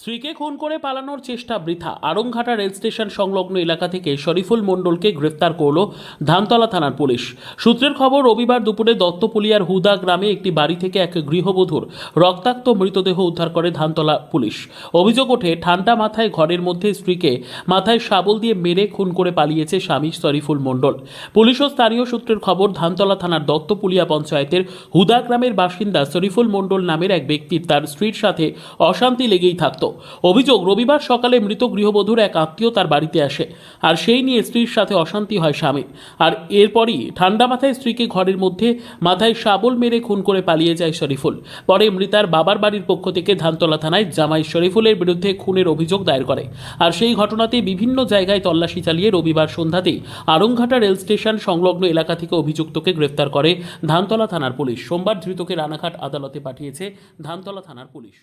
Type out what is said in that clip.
স্ত্রীকে খুন করে পালানোর চেষ্টা বৃথা। আড়ংঘাটা রেল স্টেশন সংলগ্ন এলাকা থেকে শরীফুল মণ্ডলকে গ্রেফতার করল ধানতলা থানার পুলিশ। সূত্রের খবর, রবিবার দুপুরে দত্তপুলিয়ার হুদা গ্রামে একটি বাড়ি থেকে এক গৃহবধূর রক্তাক্ত মৃতদেহ উদ্ধার করে ধানতলা পুলিশ। অভিযোগ ওঠে, ঠান্ডা মাথায় ঘরের মধ্যে স্ত্রীকে মাথায় শাবল দিয়ে মেরে খুন করে পালিয়েছে স্বামী শরীফুল মণ্ডল। পুলিশ ও স্থানীয় সূত্রের খবর, ধানতলা থানার দত্তপুলিয়া পঞ্চায়েতের হুদা গ্রামের বাসিন্দা শরীফুল মণ্ডল নামের এক ব্যক্তির তার স্ত্রীর সাথে অশান্তি লেগেই থাকত। অভিযোগ, রবিবার সকালে মৃত গৃহবধূর এক আত্মীয় তার বাড়িতে আসে, আর সেই নিয়ে স্ত্রীর সাথে অশান্তি হয় স্বামীর। আর এরপরই ঠান্ডা মাথায় স্ত্রীকে ঘরের মধ্যে মাথায় শাবল মেরে খুন করে পালিয়ে যায় শরীফুল। পরে মৃতার বাবার বাড়ির পক্ষ থেকে ধানতলা থানায় জামাই শরীফুলের বিরুদ্ধে খুনের অভিযোগ দায়ের করে। আর সেই ঘটনাতে বিভিন্ন জায়গায় তল্লাশি চালিয়ে রবিবার সন্ধ্যাতেই আড়ংঘাটা রেল স্টেশন সংলগ্ন এলাকা থেকে অভিযুক্তকে গ্রেফতার করে ধানতলা থানার পুলিশ। সোমবার ধৃতকে রানাঘাট আদালতে পাঠিয়েছে ধানতলা থানার পুলিশ।